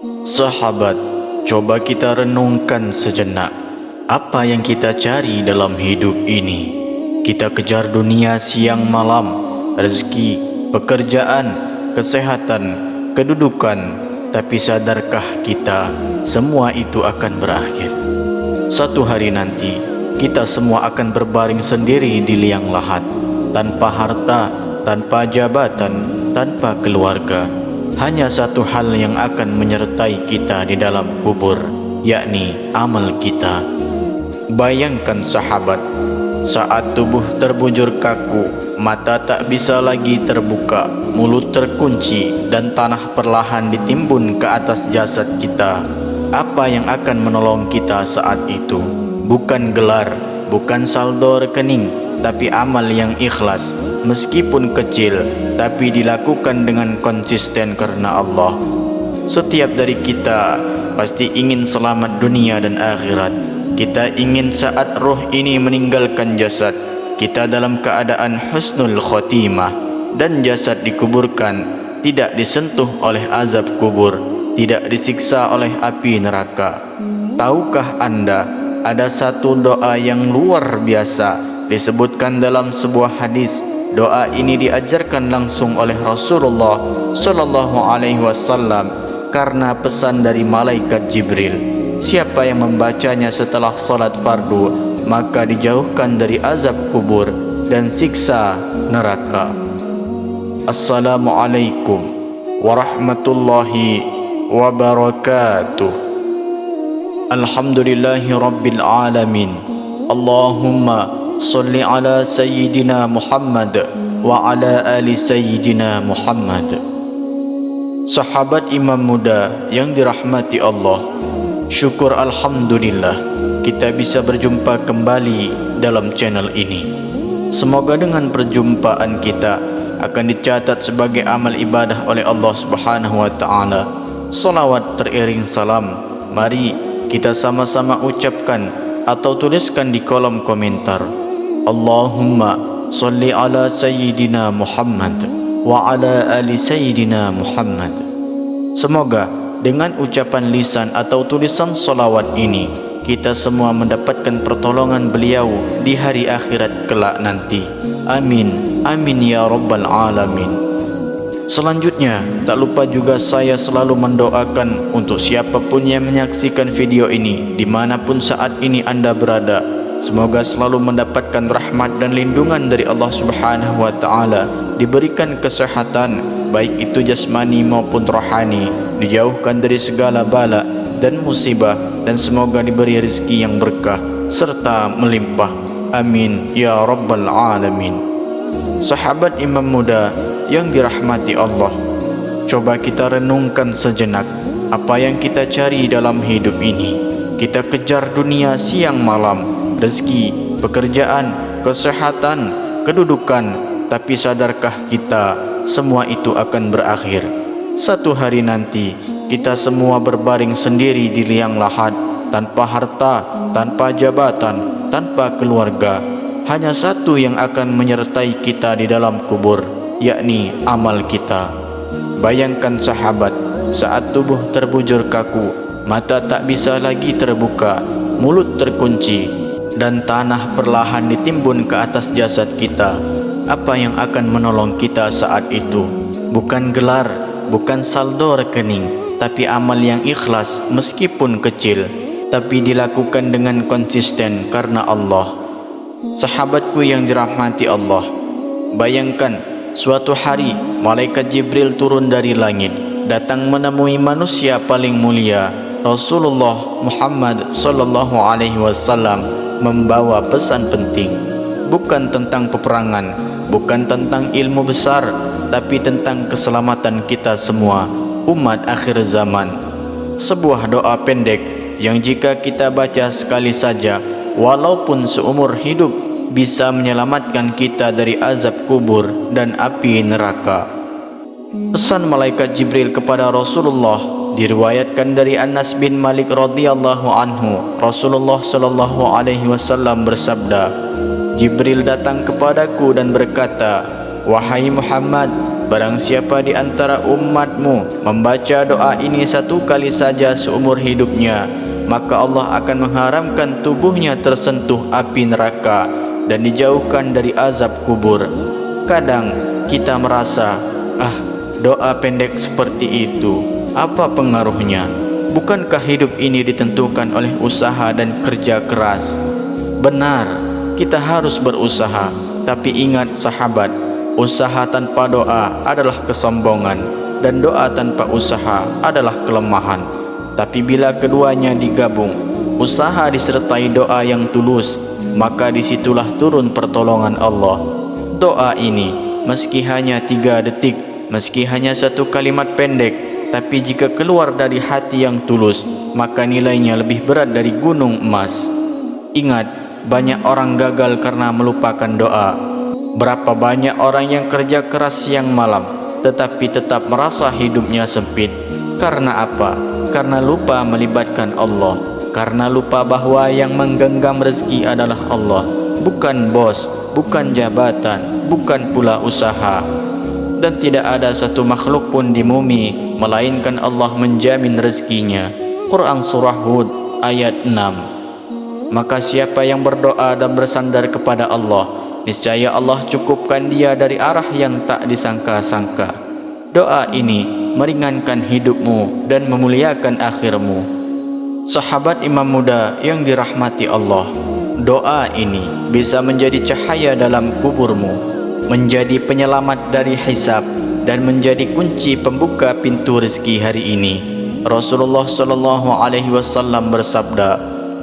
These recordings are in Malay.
Sahabat, coba kita renungkan sejenak. Apa yang kita cari dalam hidup ini? Kita kejar dunia siang malam, rezeki, pekerjaan, kesehatan, kedudukan. Tapi sadarkah kita, semua itu akan berakhir. Satu hari nanti, kita semua akan berbaring sendiri di liang lahat, tanpa harta, tanpa jabatan, tanpa keluarga. Hanya satu hal yang akan menyertai kita di dalam kubur, yakni amal kita. Bayangkan sahabat, saat tubuh terbujur kaku, mata tak bisa lagi terbuka, mulut terkunci, dan tanah perlahan ditimbun ke atas jasad kita. Apa yang akan menolong kita saat itu? Bukan gelar, bukan saldo rekening, tapi amal yang ikhlas. Meskipun kecil, tapi dilakukan dengan konsisten karena Allah. Setiap dari kita pasti ingin selamat dunia dan akhirat. Kita ingin saat roh ini meninggalkan jasad, kita dalam keadaan husnul khotimah, dan jasad dikuburkan tidak disentuh oleh azab kubur, tidak disiksa oleh api neraka. Tahukah Anda, ada satu doa yang luar biasa disebutkan dalam sebuah hadis. Doa ini diajarkan langsung oleh Rasulullah sallallahu alaihi wasallam karena pesan dari malaikat Jibril. Siapa yang membacanya setelah salat fardu, maka dijauhkan dari azab kubur dan siksa neraka. Assalamualaikum warahmatullahi wabarakatuh. Alhamdulillahi rabbil alamin. Allahumma salli ala sayyidina Muhammad wa ala ali sayyidina Muhammad. Sahabat imam muda yang dirahmati Allah, syukur alhamdulillah kita bisa berjumpa kembali dalam channel ini. Semoga dengan perjumpaan kita akan dicatat sebagai amal ibadah oleh Allah Subhanahu wa taala. Salawat teriring salam, mari kita sama-sama ucapkan atau tuliskan di kolom komentar. Allahumma salli ala sayyidina Muhammad wa ala ali sayyidina Muhammad. Semoga dengan ucapan lisan atau tulisan salawat ini, kita semua mendapatkan pertolongan beliau di hari akhirat kelak nanti. Amin, amin ya rabbal alamin. Selanjutnya, tak lupa juga saya selalu mendoakan untuk siapapun yang menyaksikan video ini, dimanapun saat ini Anda berada, semoga selalu mendapatkan rahmat dan lindungan dari Allah Subhanahu wa taala, diberikan kesehatan baik itu jasmani maupun rohani, dijauhkan dari segala bala dan musibah, dan semoga diberi rezeki yang berkah serta melimpah. Amin ya rabbal alamin. Sahabat imam muda yang dirahmati Allah, coba kita renungkan sejenak. Apa yang kita cari dalam hidup ini? Kita kejar dunia siang malam, rezeki, pekerjaan, kesehatan, kedudukan. Tapi sadarkah kita, semua itu akan berakhir. Satu hari nanti, kita semua berbaring sendiri di liang lahat, tanpa harta, tanpa jabatan, tanpa keluarga. Hanya satu yang akan menyertai kita di dalam kubur, yakni amal kita. Bayangkan sahabat, saat tubuh terbujur kaku, mata tak bisa lagi terbuka, mulut terkunci, dan tanah perlahan ditimbun ke atas jasad kita. Apa yang akan menolong kita saat itu? Bukan gelar, bukan saldo rekening, tapi amal yang ikhlas meskipun kecil, tapi dilakukan dengan konsisten karena Allah. Sahabatku yang dirahmati Allah, bayangkan suatu hari malaikat Jibril turun dari langit, datang menemui manusia paling mulia, Rasulullah Muhammad sallallahu alaihi wasallam, membawa pesan penting. Bukan tentang peperangan, bukan tentang ilmu besar, tapi tentang keselamatan kita semua, umat akhir zaman. Sebuah doa pendek yang jika kita baca sekali saja, walaupun seumur hidup, bisa menyelamatkan kita dari azab kubur dan api neraka. Pesan malaikat Jibril kepada Rasulullah diriwayatkan dari Anas bin Malik radhiyallahu anhu. Rasulullah sallallahu alaihi wasallam bersabda, Jibril datang kepadaku dan berkata, "Wahai Muhammad, barang siapa di antara umatmu membaca doa ini 1 kali saja seumur hidupnya, maka Allah akan mengharamkan tubuhnya tersentuh api neraka dan dijauhkan dari azab kubur. Kadang kita merasa, doa pendek seperti itu, apa pengaruhnya? Bukankah hidup ini ditentukan oleh usaha dan kerja keras? Benar, kita harus berusaha, tapi ingat sahabat, usaha tanpa doa adalah kesombongan dan doa tanpa usaha adalah kelemahan. Tapi bila keduanya digabung, usaha disertai doa yang tulus, maka disitulah turun pertolongan Allah. Doa ini, meski hanya 3 detik, meski hanya 1 kalimat pendek, tapi jika keluar dari hati yang tulus, maka nilainya lebih berat dari gunung emas. Ingat, banyak orang gagal karena melupakan doa. Berapa banyak orang yang kerja keras siang malam, tetapi tetap merasa hidupnya sempit. Karena apa? Karena lupa melibatkan Allah. Karena lupa bahwa yang menggenggam rezeki adalah Allah, bukan bos, bukan jabatan, bukan pula usaha. Dan tidak ada satu makhluk pun di bumi melainkan Allah menjamin rezekinya. Quran Surah Hud ayat 6. Maka siapa yang berdoa dan bersandar kepada Allah, niscaya Allah cukupkan dia dari arah yang tak disangka-sangka. Doa ini meringankan hidupmu dan memuliakan akhirmu. Sahabat imam muda yang dirahmati Allah, doa ini bisa menjadi cahaya dalam kuburmu, menjadi penyelamat dari hisab, dan menjadi kunci pembuka pintu rezeki hari ini. Rasulullah SAW bersabda,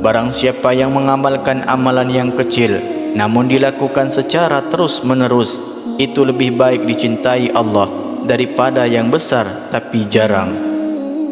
barang siapa yang mengamalkan amalan yang kecil namun dilakukan secara terus-menerus, itu lebih baik dicintai Allah daripada yang besar tapi jarang.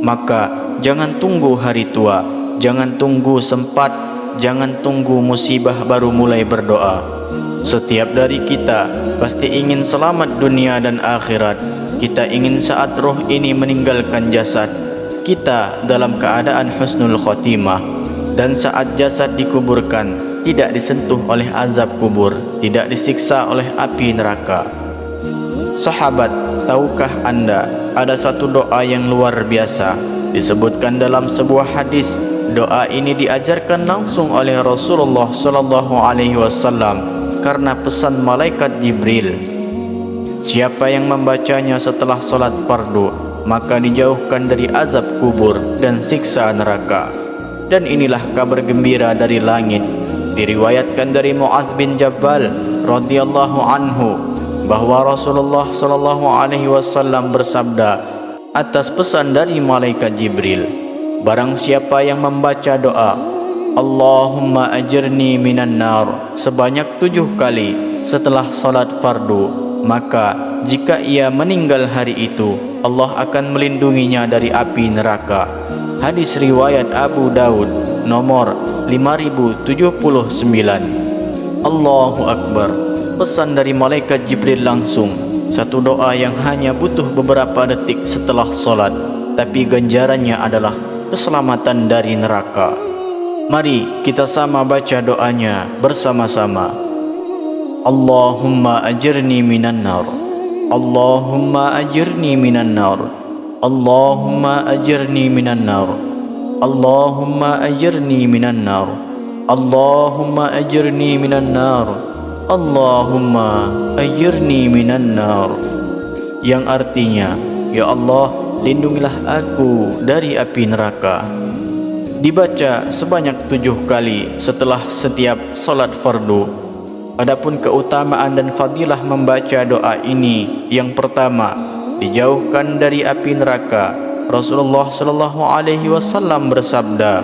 Maka jangan tunggu hari tua, jangan tunggu sempat, jangan tunggu musibah baru mulai berdoa. Setiap dari kita pasti ingin selamat dunia dan akhirat. Kita ingin saat roh ini meninggalkan jasad, kita dalam keadaan husnul khotimah. Dan saat jasad dikuburkan, tidak disentuh oleh azab kubur, tidak disiksa oleh api neraka. Sahabat, tahukah anda ada satu doa yang luar biasa disebutkan dalam sebuah hadis? Doa ini diajarkan langsung oleh Rasulullah SAW karena pesan malaikat Jibril. Siapa yang membacanya setelah solat fardu, maka dijauhkan dari azab kubur dan siksa neraka. Dan inilah kabar gembira dari langit. Diriwayatkan dari Mu'adz bin Jabal radhiyallahu anhu bahwa Rasulullah SAW bersabda atas pesan dari malaikat Jibril, barang siapa yang membaca doa Allahumma ajirni minan nar sebanyak 7 kali setelah salat fardu, maka jika ia meninggal hari itu, Allah akan melindunginya dari api neraka. Hadis riwayat Abu Daud nomor 5079. Allahu Akbar. Pesan dari malaikat Jibril langsung. Satu doa yang hanya butuh beberapa detik setelah solat, tapi ganjarannya adalah keselamatan dari neraka. Mari kita sama baca doanya bersama-sama. Allahumma ajirni minan nar. Allahumma ajirni minan nar. Allahumma ajirni minan nar. Allahumma ajirni minan nar. Allahumma ajirni minan nar. Allahumma ajirni minan nar. Yang artinya, ya Allah, lindungilah aku dari api neraka. Dibaca sebanyak 7 kali setelah setiap salat fardu. Adapun keutamaan dan fadilah membaca doa ini, yang pertama, dijauhkan dari api neraka. Rasulullah SAW bersabda,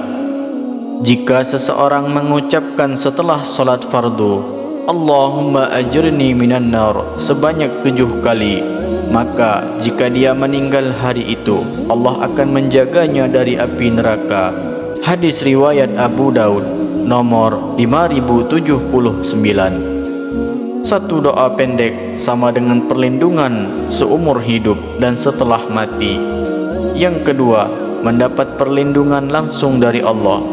jika seseorang mengucapkan setelah salat fardu Allahumma ajirni minan nar sebanyak 7 kali, maka jika dia meninggal hari itu, Allah akan menjaganya dari api neraka. Hadis riwayat Abu Daud nomor 5079. Satu doa pendek sama dengan perlindungan seumur hidup dan setelah mati. Yang kedua, mendapat perlindungan langsung dari Allah.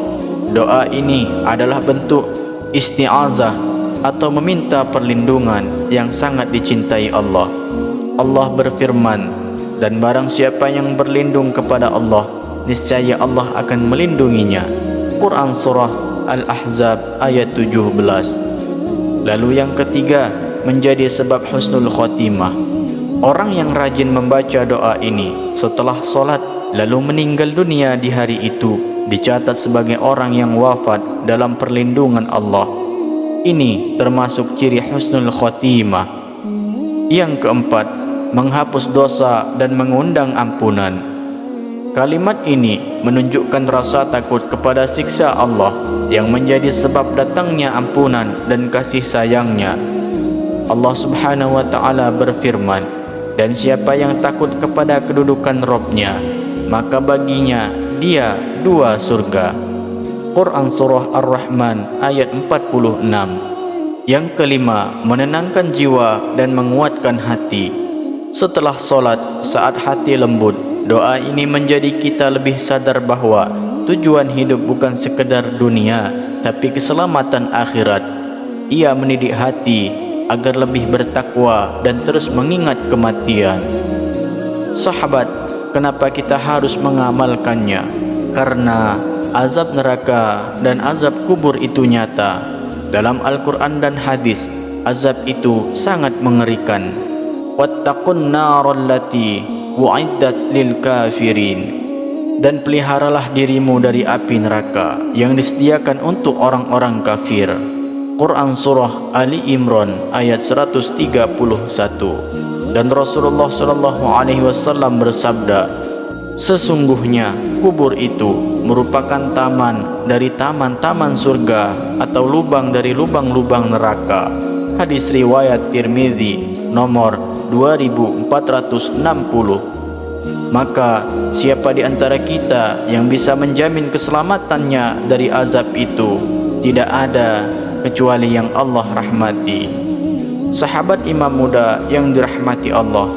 Doa ini adalah bentuk isti'azah atau meminta perlindungan yang sangat dicintai Allah. Allah berfirman, dan barang siapa yang berlindung kepada Allah, niscaya Allah akan melindunginya. Quran Surah Al-Ahzab ayat 17. Lalu yang ketiga, menjadi sebab husnul khotimah. Orang yang rajin membaca doa ini setelah solat lalu meninggal dunia di hari itu, dicatat sebagai orang yang wafat dalam perlindungan Allah. Ini termasuk ciri husnul khotimah. Yang keempat, menghapus dosa dan mengundang ampunan. Kalimat ini menunjukkan rasa takut kepada siksa Allah yang menjadi sebab datangnya ampunan dan kasih sayangnya. Allah Subhanahu wa ta'ala berfirman, dan siapa yang takut kepada kedudukan Rabb-Nya, maka baginya dia 2 surga. Quran Surah Ar-Rahman ayat 46. Yang kelima, menenangkan jiwa dan menguatkan hati. Setelah solat, saat hati lembut, doa ini menjadi kita lebih sadar bahwa tujuan hidup bukan sekedar dunia, tapi keselamatan akhirat. Ia mendidik hati agar lebih bertakwa dan terus mengingat kematian. Sahabat, kenapa kita harus mengamalkannya? Karena azab neraka dan azab kubur itu nyata. Dalam Al-Quran dan hadis, azab itu sangat mengerikan. Wattaqun naral lati wa'iddat lil kafirin. Dan peliharalah dirimu dari api neraka yang disediakan untuk orang-orang kafir. Quran Surah Ali Imran ayat 131. Dan Rasulullah SAW bersabda, sesungguhnya kubur itu merupakan taman dari taman-taman surga atau lubang dari lubang-lubang neraka. Hadis riwayat Tirmizi nomor 2460. Maka siapa di antara kita yang bisa menjamin keselamatannya dari azab itu? Tidak ada kecuali yang Allah rahmati. Sahabat imam muda yang dirahmati Allah,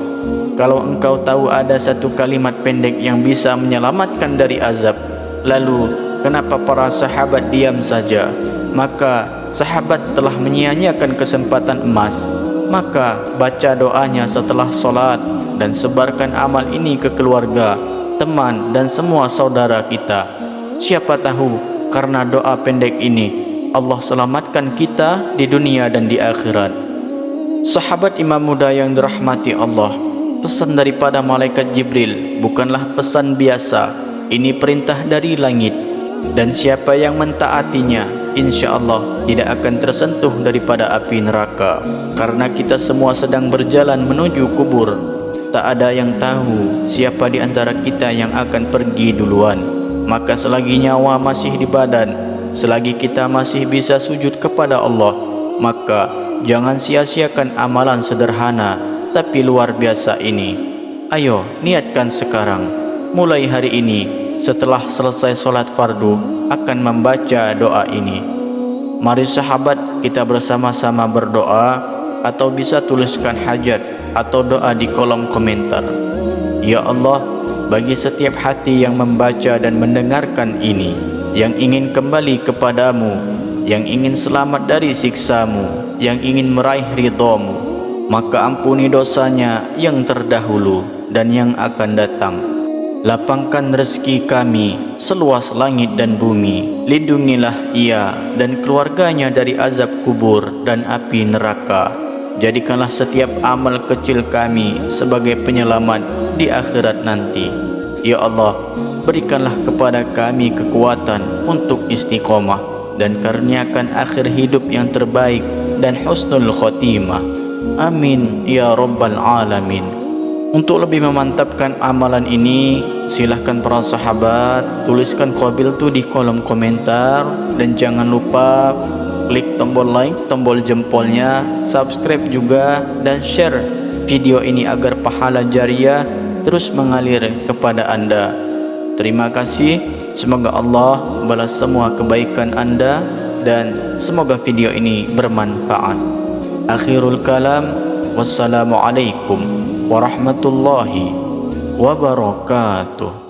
kalau engkau tahu ada satu kalimat pendek yang bisa menyelamatkan dari azab, lalu kenapa para sahabat diam saja? Maka sahabat telah menyia-nyiakan kesempatan emas. Maka baca doanya setelah solat dan sebarkan amal ini ke keluarga, teman dan semua saudara kita. Siapa tahu karena doa pendek ini Allah selamatkan kita di dunia dan di akhirat. Sahabat imam muda yang dirahmati Allah, pesan daripada malaikat Jibril bukanlah pesan biasa. Ini perintah dari langit, dan siapa yang mentaatinya insya-Allah tidak akan tersentuh daripada api neraka. Karena kita semua sedang berjalan menuju kubur, tak ada yang tahu siapa di antara kita yang akan pergi duluan. Maka selagi nyawa masih di badan, selagi kita masih bisa sujud kepada Allah, maka jangan sia-siakan amalan sederhana tapi luar biasa ini. Ayo niatkan sekarang, mulai hari ini setelah selesai solat fardu akan membaca doa ini. Mari sahabat, kita bersama-sama berdoa, atau bisa tuliskan hajat atau doa di kolom komentar. Ya Allah, bagi setiap hati yang membaca dan mendengarkan ini, yang ingin kembali kepadamu, yang ingin selamat dari siksamu, yang ingin meraih ridhamu, maka ampuni dosanya yang terdahulu dan yang akan datang. Lapangkan rezeki kami seluas langit dan bumi. Lindungilah ia dan keluarganya dari azab kubur dan api neraka. Jadikanlah setiap amal kecil kami sebagai penyelamat di akhirat nanti. Ya Allah, berikanlah kepada kami kekuatan untuk istiqomah dan karuniakan akhir hidup yang terbaik dan husnul khotimah. Amin ya rabbal alamin. Untuk lebih memantapkan amalan ini, silahkan para sahabat tuliskan qabil tu di kolom komentar, dan jangan lupa klik tombol like, tombol jempolnya, subscribe juga, dan share video ini agar pahala jariah terus mengalir kepada Anda. Terima kasih, semoga Allah balas semua kebaikan Anda dan semoga video ini bermanfaat. Akhirul kalam, wassalamualaikum warahmatullahi wabarakatuh.